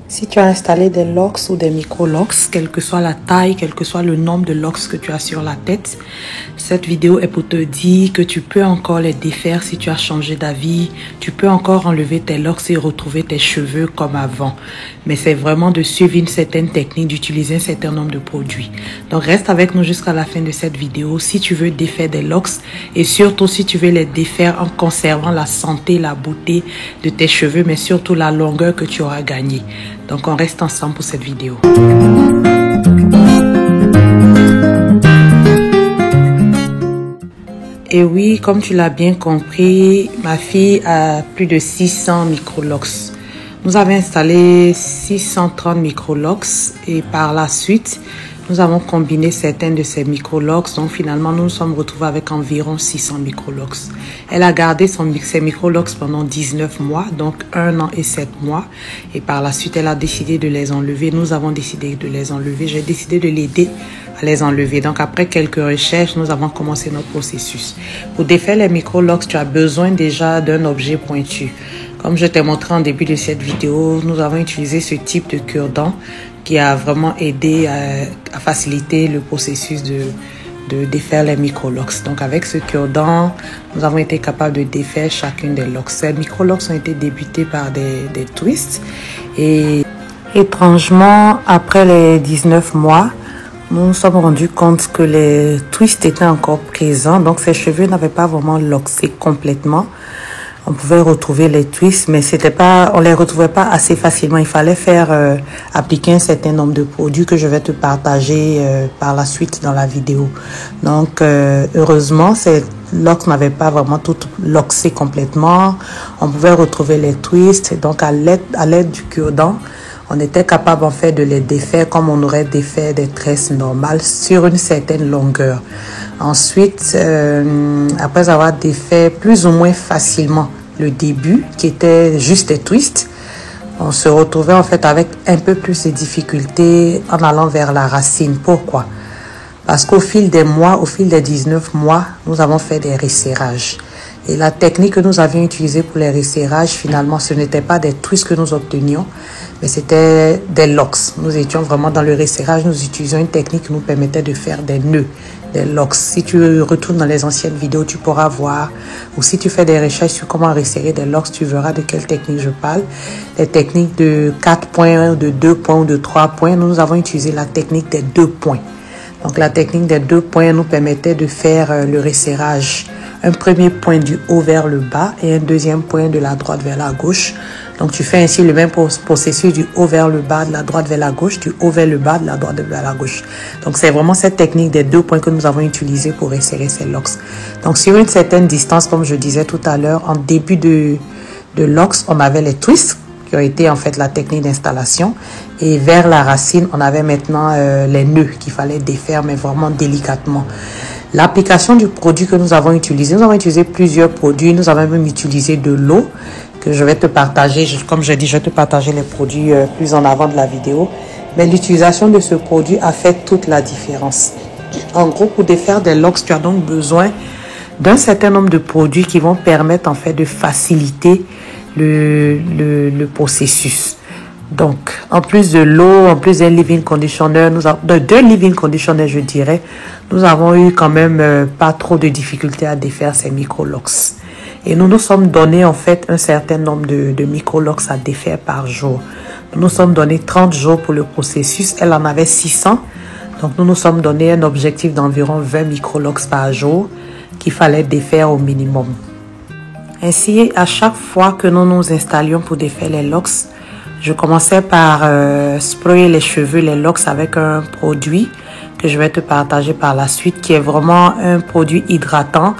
Si tu as installé des locks ou des micro-locks, quelle que soit la taille, quel que soit le nombre de locks que tu as sur la tête, cette vidéo est pour te dire que tu peux encore les défaire si tu as changé d'avis. Tu peux encore enlever tes locks et retrouver tes cheveux comme avant. Mais c'est vraiment de suivre une certaine technique, d'utiliser un certain nombre de produits. Donc reste avec nous jusqu'à la fin de cette vidéo si tu veux défaire des locks et surtout si tu veux les défaire en conservant la santé, la beauté de tes cheveux, mais surtout la longueur que tu auras gagnée. Donc on reste ensemble pour cette vidéo. Et oui, comme tu l'as bien compris, ma fille a plus de 600 micro-locks. Nous avons installé 630 micro-locks et par la suite, nous avons combiné certains de ces micro-locks. Donc finalement, nous nous sommes retrouvés avec environ 600 micro-locks. Elle a gardé ses micro-locks pendant 19 mois, donc 1 an et 7 mois. Et par la suite, elle a décidé de les enlever. Nous avons décidé de les enlever. J'ai décidé de l'aider à les enlever. Donc après quelques recherches, nous avons commencé notre processus. Pour défaire les micro-locks, tu as besoin déjà d'un objet pointu. Comme je t'ai montré en début de cette vidéo, nous avons utilisé ce type de cure-dent qui a vraiment aidé à faciliter le processus de défaire les micro-locks. Donc avec ce cure-dent, nous avons été capables de défaire chacune des locks. Ces micro-locks ont été débutés par des twists et étrangement, après les 19 mois, nous nous sommes rendus compte que les twists étaient encore présents. Donc ces cheveux n'avaient pas vraiment locksé complètement. On pouvait retrouver les twists, mais on les retrouvait pas assez facilement. Il fallait appliquer un certain nombre de produits que je vais te partager par la suite dans la vidéo. Donc, heureusement, ces locks n'avaient pas vraiment tout locksé complètement. On pouvait retrouver les twists. Donc, à l'aide du cure-dent, on était capable en fait de les défaire comme on aurait défait des tresses normales sur une certaine longueur. Ensuite, après avoir défait plus ou moins facilement le début, qui était juste des twists, on se retrouvait en fait avec un peu plus de difficultés en allant vers la racine. Pourquoi? Parce qu'au fil des mois, au fil des 19 mois, nous avons fait des resserrages. Et la technique que nous avions utilisée pour les resserrages, finalement, ce n'était pas des twists que nous obtenions, mais c'était des locks. Nous étions vraiment dans le resserrage, nous utilisions une technique qui nous permettait de faire des nœuds, des locks. Si tu retournes dans les anciennes vidéos, tu pourras voir, ou si tu fais des recherches sur comment resserrer des locks, tu verras de quelle technique je parle. Les techniques de 4 points, de 2 points ou de 3 points, nous avons utilisé la technique des 2 points. Donc la technique des 2 points nous permettait de faire le resserrage. Un premier point du haut vers le bas et un deuxième point de la droite vers la gauche. Donc tu fais ainsi le même processus du haut vers le bas, de la droite vers la gauche, du haut vers le bas, de la droite vers la gauche. Donc c'est vraiment cette technique des 2 points que nous avons utilisée pour resserrer ces locks. Donc sur une certaine distance, comme je disais tout à l'heure, en début de locks, on avait les twists qui ont été en fait la technique d'installation. Et vers la racine, on avait maintenant les nœuds qu'il fallait défaire, mais vraiment délicatement. L'application du produit que nous avons utilisé plusieurs produits. Nous avons même utilisé de l'eau que je vais te partager. Comme je dis, je vais te partager les produits plus en avant de la vidéo. Mais l'utilisation de ce produit a fait toute la différence. En gros, pour défaire des locks, tu as donc besoin d'un certain nombre de produits qui vont permettre en fait de faciliter le processus. Donc, en plus de l'eau, en plus d'un leave-in conditioner, de 2 leave-in conditionners, je dirais, nous avons eu quand même pas trop de difficultés à défaire ces micro-locks. Et nous nous sommes donné en fait un certain nombre de micro-locks à défaire par jour. Nous nous sommes donné 30 jours pour le processus. Elle en avait 600. Donc, nous nous sommes donné un objectif d'environ 20 micro-locks par jour qu'il fallait défaire au minimum. Ainsi, à chaque fois que nous nous installions pour défaire les locks, je commençais par sprayer les cheveux, les locks avec un produit que je vais te partager par la suite, qui est vraiment un produit hydratant,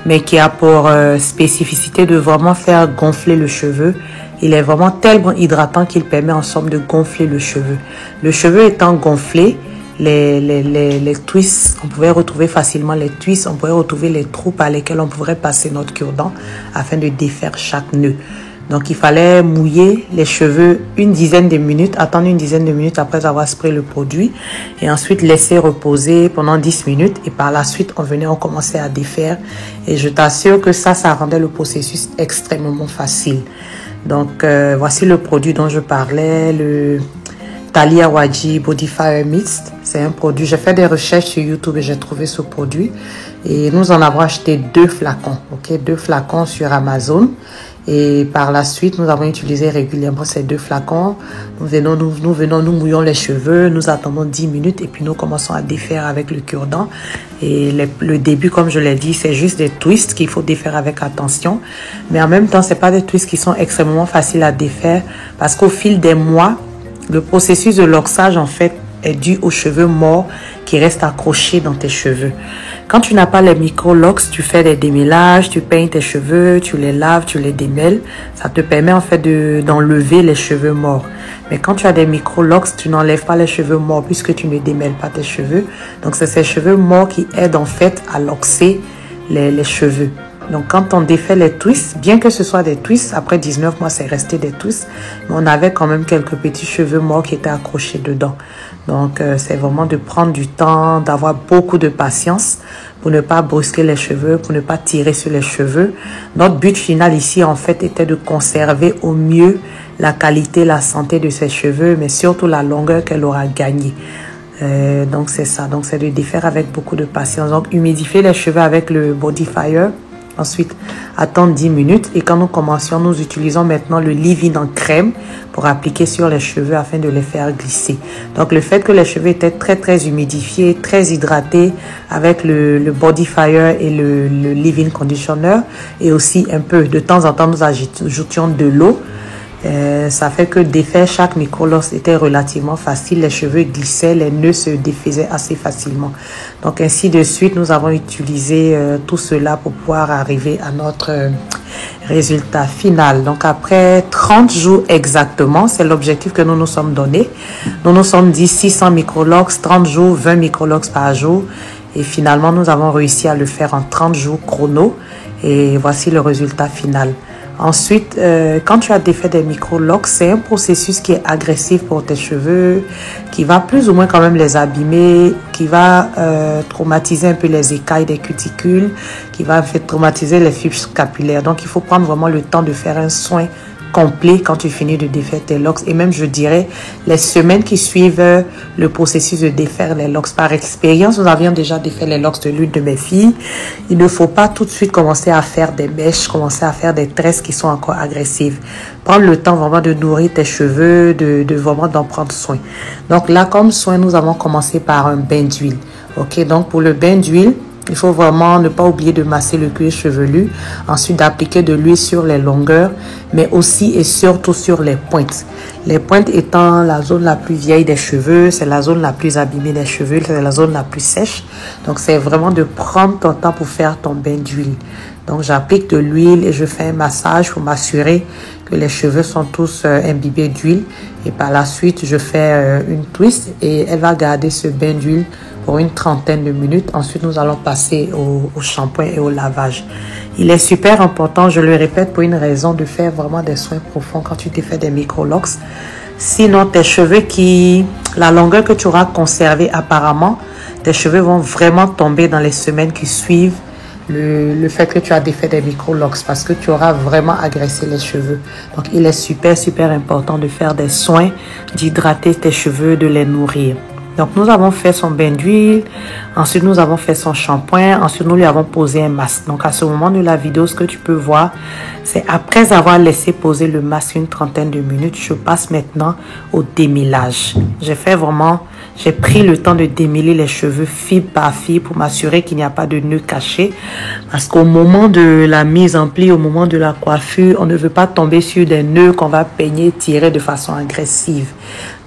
mais qui a pour spécificité de vraiment faire gonfler le cheveu. Il est vraiment tellement hydratant qu'il permet en somme de gonfler le cheveu. Le cheveu étant gonflé, les twists, on pouvait retrouver facilement les twists, on pouvait retrouver les trous par lesquels on pourrait passer notre cure-dent afin de défaire chaque nœud. Donc, il fallait mouiller les cheveux une dizaine de minutes, attendre une dizaine de minutes après avoir sprayé le produit et ensuite laisser reposer pendant 10 minutes. Et par la suite, on commençait à défaire. Et je t'assure que ça rendait le processus extrêmement facile. Donc, voici le produit dont je parlais, le Thalia Wadji Body Fire Mist. C'est un produit, j'ai fait des recherches sur YouTube et j'ai trouvé ce produit. Et nous en avons acheté 2 flacons, ok, 2 flacons sur Amazon. Et par la suite, nous avons utilisé régulièrement ces 2 flacons. Nous mouillons les cheveux, nous attendons 10 minutes et puis nous commençons à défaire avec le cure-dent. Et le début, comme je l'ai dit, c'est juste des twists qu'il faut défaire avec attention. Mais en même temps, c'est pas des twists qui sont extrêmement faciles à défaire parce qu'au fil des mois, le processus de loxage, en fait, est dû aux cheveux morts qui restent accrochés dans tes cheveux. Quand tu n'as pas les micro-lox, tu fais des démêlages, tu peignes tes cheveux, tu les laves, tu les démêles. Ça te permet en fait d'enlever les cheveux morts. Mais quand tu as des micro-lox, tu n'enlèves pas les cheveux morts puisque tu ne démêles pas tes cheveux. Donc c'est ces cheveux morts qui aident en fait à loxer les cheveux. Donc, quand on défait les twists, bien que ce soit des twists, après 19 mois, c'est resté des twists, mais on avait quand même quelques petits cheveux morts qui étaient accrochés dedans. Donc, c'est vraiment de prendre du temps, d'avoir beaucoup de patience pour ne pas brusquer les cheveux, pour ne pas tirer sur les cheveux. Notre but final ici, en fait, était de conserver au mieux la qualité, la santé de ses cheveux, mais surtout la longueur qu'elle aura gagnée. Donc, c'est ça. Donc, c'est de défaire avec beaucoup de patience. Donc, humidifier les cheveux avec le Body Fire. Ensuite, attendre 10 minutes et quand nous commencions, nous utilisons maintenant le leave-in en crème pour appliquer sur les cheveux afin de les faire glisser. Donc, le fait que les cheveux étaient très humidifiés, très hydratés avec le Body Fire et le leave-in conditioner et aussi un peu, de temps en temps, nous ajoutions de l'eau. Ça fait que défaire chaque micro-lox était relativement facile. Les cheveux glissaient, les nœuds se défaisaient assez facilement. Donc, ainsi de suite, nous avons utilisé tout cela pour pouvoir arriver à notre résultat final. Donc, après 30 jours exactement, c'est l'objectif que nous nous sommes donné. Nous nous sommes dit 600 micro-lox, 30 jours, 20 micro-lox par jour. Et finalement, nous avons réussi à le faire en 30 jours chrono. Et voici le résultat final. Ensuite, quand tu as défait des micro-lox, c'est un processus qui est agressif pour tes cheveux, qui va plus ou moins quand même les abîmer, qui va traumatiser un peu les écailles des cuticules, qui va traumatiser les fibres capillaires. Donc, il faut prendre vraiment le temps de faire un soin complet quand tu finis de défaire tes locks et même je dirais les semaines qui suivent le processus de défaire les locks. Par expérience, nous avions déjà défait les locks de l'une de mes filles. Il ne faut pas tout de suite commencer à faire des mèches, commencer à faire des tresses qui sont encore agressives. Prendre le temps vraiment de nourrir tes cheveux, de vraiment d'en prendre soin. Donc là, comme soin, nous avons commencé par un bain d'huile. Ok, donc pour le bain d'huile, il faut vraiment ne pas oublier de masser le cuir chevelu, ensuite d'appliquer de l'huile sur les longueurs, mais aussi et surtout sur les pointes. Les pointes étant la zone la plus vieille des cheveux, c'est la zone la plus abîmée des cheveux, c'est la zone la plus sèche. Donc, c'est vraiment de prendre ton temps pour faire ton bain d'huile. Donc, j'applique de l'huile et je fais un massage pour m'assurer que les cheveux sont tous imbibés d'huile. Et par la suite, je fais une twist et elle va garder ce bain d'huile pour une trentaine de minutes. Ensuite, nous allons passer au shampoing et au lavage. Il est super important, je le répète, pour une raison, de faire vraiment des soins profonds quand tu t'es fait des micro-locs. Sinon, tes cheveux la longueur que tu auras conservée apparemment, tes cheveux vont vraiment tomber dans les semaines qui suivent le fait que tu as défait des micro-locs parce que tu auras vraiment agressé les cheveux. Donc, il est super important de faire des soins, d'hydrater tes cheveux, de les nourrir. Donc, nous avons fait son bain d'huile. Ensuite, nous avons fait son shampoing. Ensuite, nous lui avons posé un masque. Donc, à ce moment de la vidéo, ce que tu peux voir, c'est après avoir laissé poser le masque une trentaine de minutes, je passe maintenant au démêlage. J'ai pris le temps de démêler les cheveux fibre par fibre pour m'assurer qu'il n'y a pas de nœuds cachés. Parce qu'au moment de la mise en pli, au moment de la coiffure, on ne veut pas tomber sur des nœuds qu'on va peigner, tirer de façon agressive.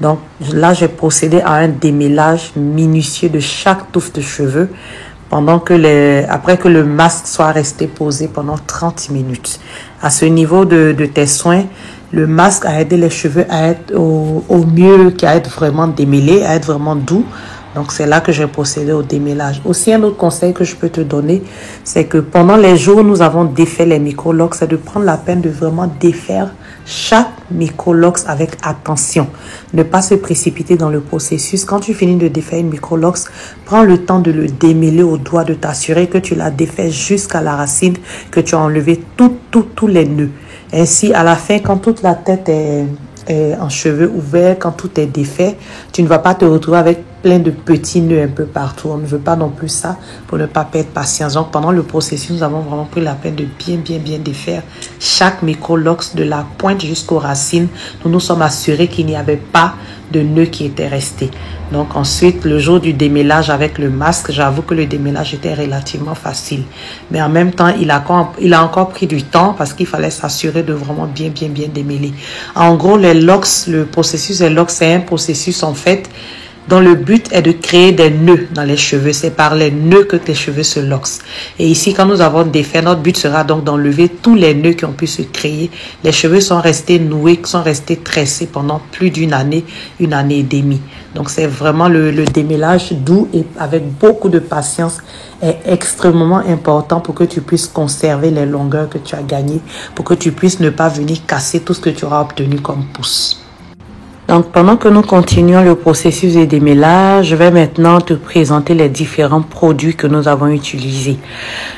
Donc là, j'ai procédé à un démêlage minutieux de chaque touffe de cheveux après que le masque soit resté posé pendant 30 minutes. À ce niveau de tes soins, le masque a aidé les cheveux à être au mieux, à être vraiment démêlés, à être vraiment doux. Donc, c'est là que j'ai procédé au démêlage. Aussi, un autre conseil que je peux te donner, c'est que pendant les jours où nous avons défait les micro-locs, c'est de prendre la peine de vraiment défaire chaque micro-locs avec attention. Ne pas se précipiter dans le processus. Quand tu finis de défaire une micro-locs, prends le temps de le démêler au doigt, de t'assurer que tu l'as défait jusqu'à la racine, que tu as enlevé tous les nœuds. Ainsi, à la fin, quand toute la tête est en cheveux ouverts, quand tout est défait, tu ne vas pas te retrouver avec plein de petits nœuds un peu partout. On ne veut pas non plus ça pour ne pas perdre patience. Donc, pendant le processus, nous avons vraiment pris la peine de bien défaire chaque micro-lox de la pointe jusqu'aux racines. Nous nous sommes assurés qu'il n'y avait pas de nœuds qui étaient restés. Donc, ensuite, le jour du démêlage avec le masque, j'avoue que le démêlage était relativement facile. Mais en même temps, il a encore pris du temps parce qu'il fallait s'assurer de vraiment bien démêler. En gros, les locks, le processus des locks, c'est un processus en fait dont le but est de créer des nœuds dans les cheveux. C'est par les nœuds que tes cheveux se loxent. Et ici, quand nous avons défait, notre but sera donc d'enlever tous les nœuds qui ont pu se créer. Les cheveux sont restés noués, sont restés tressés pendant plus d'une année et demie. Donc, c'est vraiment le démêlage doux et avec beaucoup de patience est extrêmement important pour que tu puisses conserver les longueurs que tu as gagnées, pour que tu puisses ne pas venir casser tout ce que tu auras obtenu comme pousse. Donc, pendant que nous continuons le processus de démêlage, je vais maintenant te présenter les différents produits que nous avons utilisés.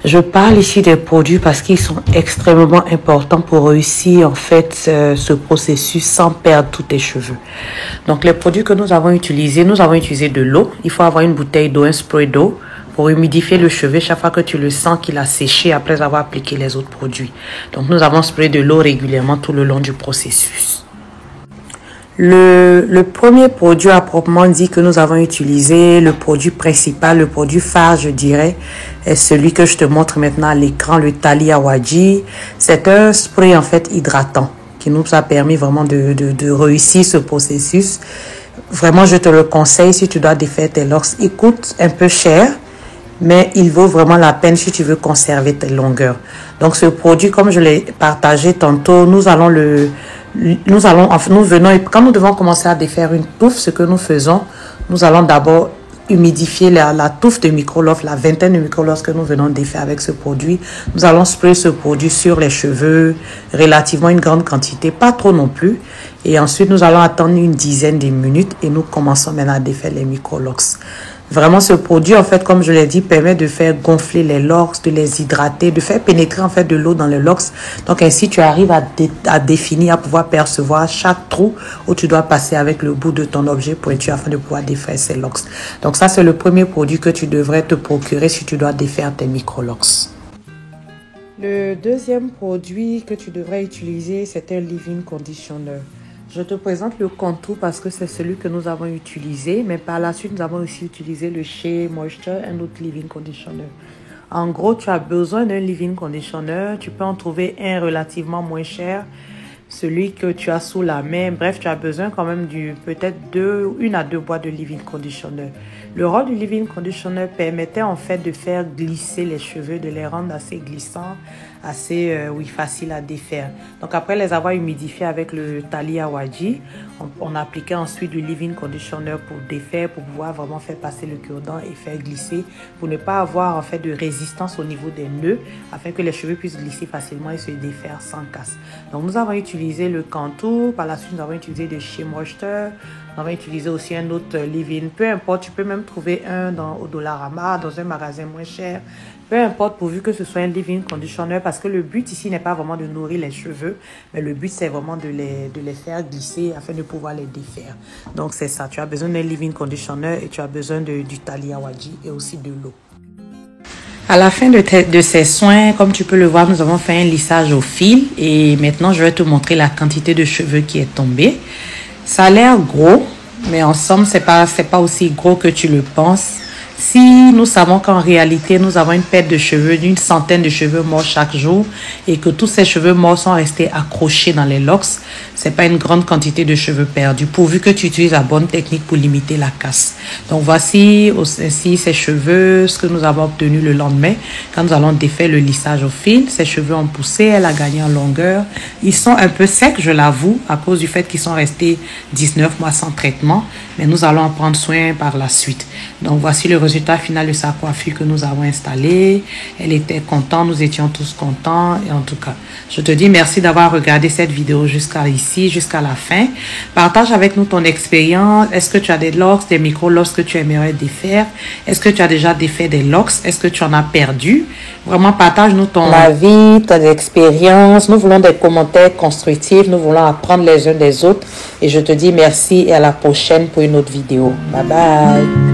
Je parle ici des produits parce qu'ils sont extrêmement importants pour réussir en fait ce processus sans perdre tous tes cheveux. Donc, les produits que nous avons utilisé de l'eau. Il faut avoir une bouteille d'eau, un spray d'eau pour humidifier le cheveu chaque fois que tu le sens qu'il a séché après avoir appliqué les autres produits. Donc, nous avons sprayé de l'eau régulièrement tout le long du processus. Le premier produit à proprement dit que nous avons utilisé, le produit principal, le produit phare, je dirais, est celui que je te montre maintenant à l'écran, le Tali Awadji. C'est un spray en fait hydratant qui nous a permis vraiment de réussir ce processus. Vraiment, je te le conseille si tu dois défaire tes locks. Il coûte un peu cher, mais il vaut vraiment la peine si tu veux conserver tes longueurs. Donc, ce produit, comme je l'ai partagé tantôt, nous venons et quand nous devons commencer à défaire une touffe, ce que nous faisons, nous allons d'abord humidifier la touffe de micro-loft, la vingtaine de micro-loft que nous venons de défaire avec ce produit. Nous allons sprayer ce produit sur les cheveux, relativement une grande quantité, pas trop non plus. Et ensuite, nous allons attendre une dizaine de minutes et nous commençons maintenant à défaire les micro-locks. Vraiment, ce produit, en fait, comme je l'ai dit, permet de faire gonfler les locks, de les hydrater, de faire pénétrer, en fait, de l'eau dans les locks. Donc, ainsi, tu arrives à définir, à pouvoir percevoir chaque trou où tu dois passer avec le bout de ton objet pointu afin de pouvoir défaire ces locks. Donc, ça, c'est le premier produit que tu devrais te procurer si tu dois défaire tes micro-locks. Le deuxième produit que tu devrais utiliser, c'est un leave-in conditioner. Je te présente le contour parce que c'est celui que nous avons utilisé, mais par la suite, nous avons aussi utilisé le Shea Moisture, un autre leave-in conditioner. En gros, tu as besoin d'un leave-in conditioner. Tu peux en trouver un relativement moins cher, celui que tu as sous la main. Bref, tu as besoin quand même peut-être 1 à 2 boîtes de leave-in conditioner. Le rôle du leave-in conditioner permettait en fait de faire glisser les cheveux, de les rendre assez glissants, assez facile à défaire. Donc après les avoir humidifiés avec le Tali Awadji, on appliquait ensuite du leave-in conditioner pour défaire, pour pouvoir vraiment faire passer le cure-dent et faire glisser, pour ne pas avoir en fait de résistance au niveau des nœuds, afin que les cheveux puissent glisser facilement et se défaire sans casse. Donc nous avons utilisé le contour, par la suite nous avons utilisé le Shea Moisture, on va utiliser aussi un autre leave-in. Peu importe, tu peux même trouver un au Dollarama, dans un magasin moins cher. Peu importe, pourvu que ce soit un leave-in conditioner, parce que le but ici n'est pas vraiment de nourrir les cheveux, mais le but c'est vraiment de les faire glisser afin de pouvoir les défaire. Donc c'est ça, tu as besoin d'un leave-in conditioner et tu as besoin du Tali Awadji et aussi de l'eau. À la fin de ces soins, comme tu peux le voir, nous avons fait un lissage au fil et maintenant je vais te montrer la quantité de cheveux qui est tombée. Ça a l'air gros, mais en somme, c'est pas aussi gros que tu le penses. Si nous savons qu'en réalité, nous avons une perte de cheveux, d'une centaine de cheveux morts chaque jour et que tous ces cheveux morts sont restés accrochés dans les locks, c'est pas une grande quantité de cheveux perdus, pourvu que tu utilises la bonne technique pour limiter la casse. Donc voici aussi ces cheveux, ce que nous avons obtenu le lendemain quand nous allons défaire le lissage au fil. Ces cheveux ont poussé, elle a gagné en longueur. Ils sont un peu secs, je l'avoue, à cause du fait qu'ils sont restés 19 mois sans traitement, mais nous allons en prendre soin par la suite. Donc voici le résultat résultat final de sa coiffure que nous avons installé. Elle était contente, nous étions tous contents. Et en tout cas, je te dis merci d'avoir regardé cette vidéo jusqu'à ici, jusqu'à la fin. Partage avec nous ton expérience. Est-ce que tu as des locks, des micro-locks que tu aimerais défaire? Est-ce que tu as déjà défait des locks? Est-ce que tu en as perdu? Vraiment, partage-nous ton avis, ton expérience. Nous voulons des commentaires constructifs. Nous voulons apprendre les uns des autres. Et je te dis merci et à la prochaine pour une autre vidéo. Bye bye.